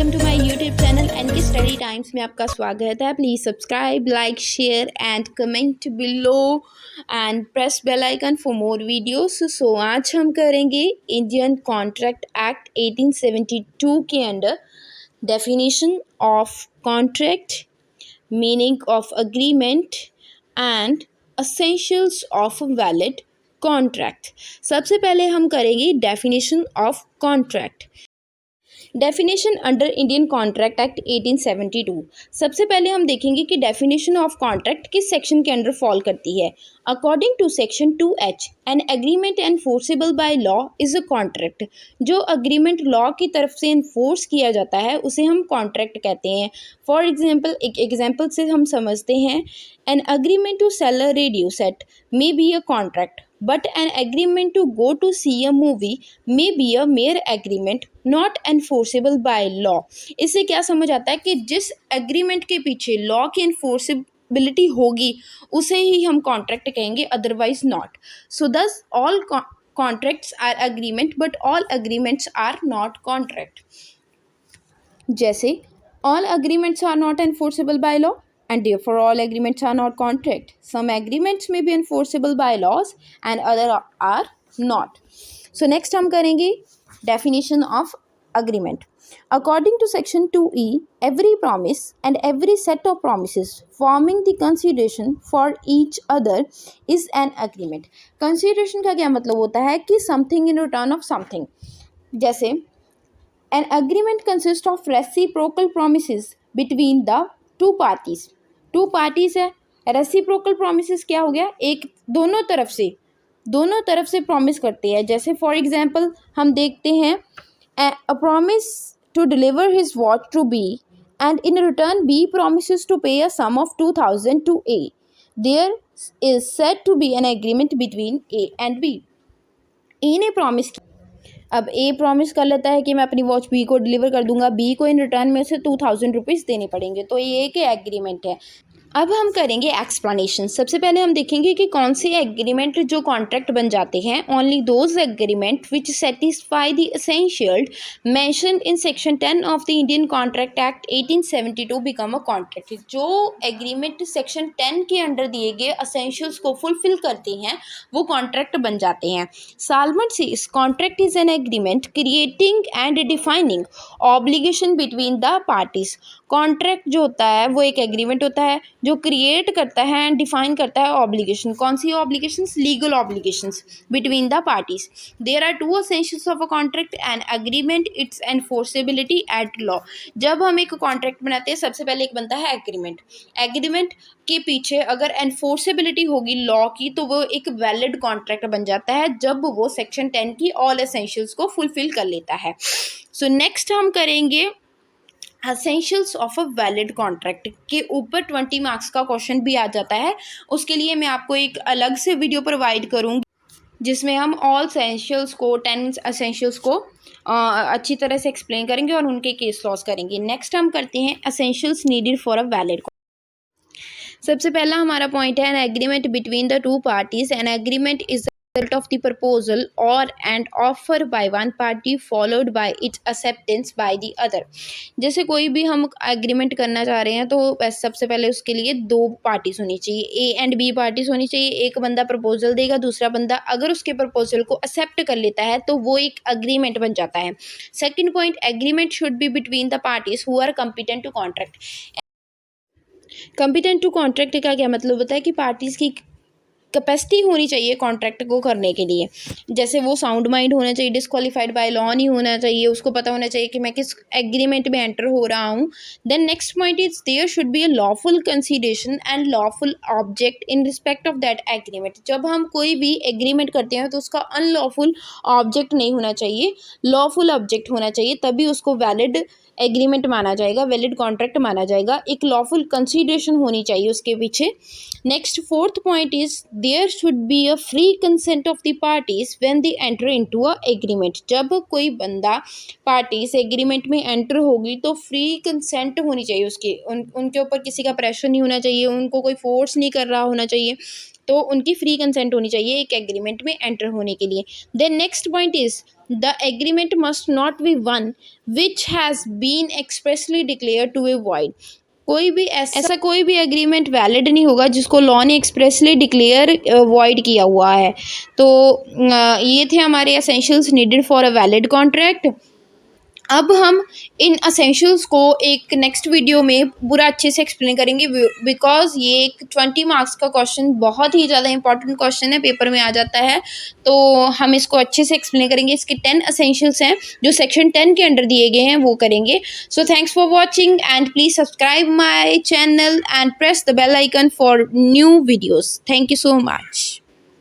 Welcome to my YouTube channel NK study times में आपका स्वागत है। Please subscribe, like, share and comment below and press bell icon for more videos. So आज हम करेंगे Indian contract act 1872 के under definition of contract, meaning of agreement and essentials of valid contract. सबसे पहले हम करेंगे definition of contract. Definition under Indian contract act 1872। सबसे पहले हम देखेंगे कि डेफिनेशन ऑफ कॉन्ट्रैक्ट किस सेक्शन के अंडर फॉल करती है। According to section 2H, an agreement enforceable by law is a contract. जो अग्रीमेंट लॉ की तरफ से इन्फोर्स किया जाता है उसे हम कॉन्ट्रैक्ट कहते हैं। फॉर एग्जाम्पल, एक एग्जाम्पल से हम समझते हैं, an agreement to sell a radio set may be a contract, but an agreement to go to see a movie may be a mere agreement not enforceable by law। इससे क्या समझ आता है कि जिस एग्रीमेंट के पीछे लॉ की इन्फोर्सेबिलिटी होगी उसे ही हम कॉन्ट्रैक्ट कहेंगे, otherwise not. So thus all contracts are agreements but all agreements are not contract. जैसे all agreements are not enforceable by law and therefore all agreements are not contract. Some agreements may be enforceable by laws and other are not. So next हम करेंगे definition of agreement. According to section 2E, every promise and every set of promises forming the consideration for each other is an agreement. Consideration का क्या मतलब होता है कि something in return of something। जैसे an agreement consists of reciprocal promises between the two parties। Two parties है, reciprocal promises क्या हो गया, एक दोनों तरफ से प्रॉमिस करते हैं। जैसे फॉर एग्जांपल हम देखते हैं, a promise to deliver his watch to B and in return B promises to pay a sum of 2000 to A. There is said to be an agreement between A and B. A ने promise, अब ए promise कर लेता है कि मैं अपनी watch B को deliver कर दूंगा, बी को इन रिटर्न में उसे 2000 रुपीज़ देने पड़ेंगे, तो ये एक एग्रीमेंट है। अब हम करेंगे एक्सप्लेनेशन। सबसे पहले हम देखेंगे कि कौन से एग्रीमेंट जो कॉन्ट्रैक्ट बन जाते हैं। Only those agreement which satisfy the essential mention in section 10 of the Indian contract act 1872 become a contract. जो एग्रीमेंट सेक्शन 10 के अंडर दिए गए एसेंशियल्स को फुलफिल करते हैं वो कॉन्ट्रैक्ट बन जाते हैं। Salmon says contract is an agreement creating and defining obligation between the parties. Contract जो होता है वो एक एग्रीमेंट होता है जो क्रिएट करता है एंड डिफाइन करता है ऑब्लिगेशन। कौन सी obligations? Legal obligations between the parties. There are two essentials of a contract and agreement, its enforceability at law. जब हम एक कॉन्ट्रैक्ट बनाते हैं सबसे पहले एक बनता है एग्रीमेंट। एग्रीमेंट के पीछे अगर एनफोर्सेबिलिटी होगी लॉ की तो वो एक वैलिड कॉन्ट्रैक्ट बन जाता है जब वो सेक्शन 10 की ऑल एसेंशियल्स को फुलफिल कर लेता है। सो नेक्स्ट हम करेंगे essentials of a valid contract. के ऊपर 20 मार्क्स का क्वेश्चन भी आ जाता है, उसके लिए मैं आपको एक अलग से वीडियो प्रोवाइड करूँगी जिसमें हम ऑल एसेंशियल्स को 10 एसेंशियल्स को अच्छी तरह से एक्सप्लेन करेंगे और उनके केस लॉस करेंगे। नेक्स्ट हम करते हैं essentials needed for a valid. सबसे पहला हमारा पॉइंट है N agreement between the two parties. An agreement is result of the proposal or and offer by one party followed by its acceptance by the other। जैसे कोई भी हम agreement करना चाह रहे हैं तो सबसे पहले उसके लिए दो पार्टीज होनी चाहिए, ए एंड बी पार्टीज होनी चाहिए। एक बंदा प्रपोजल देगा, दूसरा बंदा अगर उसके प्रपोजल को एक्सेप्ट कर लेता है तो वो एक अग्रीमेंट बन जाता है। Second point, agreement should be between the parties who are competent to contract. Competent to contract का क्या मतलब होता है कि पार्टीज की कैपेसिटी होनी चाहिए कॉन्ट्रैक्ट को करने के लिए। जैसे वो साउंड माइंड होना चाहिए, डिस्क्वालीफाइड बाय लॉ नहीं होना चाहिए, उसको पता होना चाहिए कि मैं किस एग्रीमेंट में एंटर हो रहा हूँ। Then next point is there should be a lawful consideration and lawful object in respect of that agreement. जब हम कोई भी एग्रीमेंट करते हैं तो उसका अनलॉफुल ऑब्जेक्ट नहीं होना चाहिए, लॉफुल ऑब्जेक्ट होना चाहिए, तभी उसको वैलिड एग्रीमेंट माना जाएगा, वैलिड कॉन्ट्रैक्ट माना जाएगा। एक लॉफुल कंसीडरेशन होनी चाहिए उसके पीछे। Next fourth point is there should be a free consent of the parties when they enter into a agreement. जब कोई बंदा पार्टीज एग्रीमेंट में एंटर होगी तो फ्री कंसेंट होनी चाहिए उसकी, उनके ऊपर किसी का प्रेशर नहीं होना चाहिए, उनको कोई फोर्स नहीं कर रहा होना चाहिए। तो उनकी फ्री कंसेंट होनी चाहिए एक एग्रीमेंट में एंटर होने के लिए। Then next point is the agreement must not be one which has been expressly declare to be void. कोई भी ऐसा कोई भी एग्रीमेंट वैलिड नहीं होगा जिसको लॉ ने एक्सप्रेसली डिक्लेयर वॉइड किया हुआ है। तो ये थे हमारे essentials needed for a valid contract. अब हम इन असेंशियल्स को एक नेक्स्ट वीडियो में पूरा अच्छे से एक्सप्लेन करेंगे, बिकॉज ये एक 20 मार्क्स का क्वेश्चन, बहुत ही ज़्यादा इंपॉर्टेंट क्वेश्चन है, पेपर में आ जाता है। तो हम इसको अच्छे से एक्सप्लेन करेंगे। इसके 10 असेंशियल्स हैं जो सेक्शन 10 के अंडर दिए गए हैं, वो करेंगे। So thanks for watching and please subscribe my channel and press the bell icon for new videos. Thank you so much.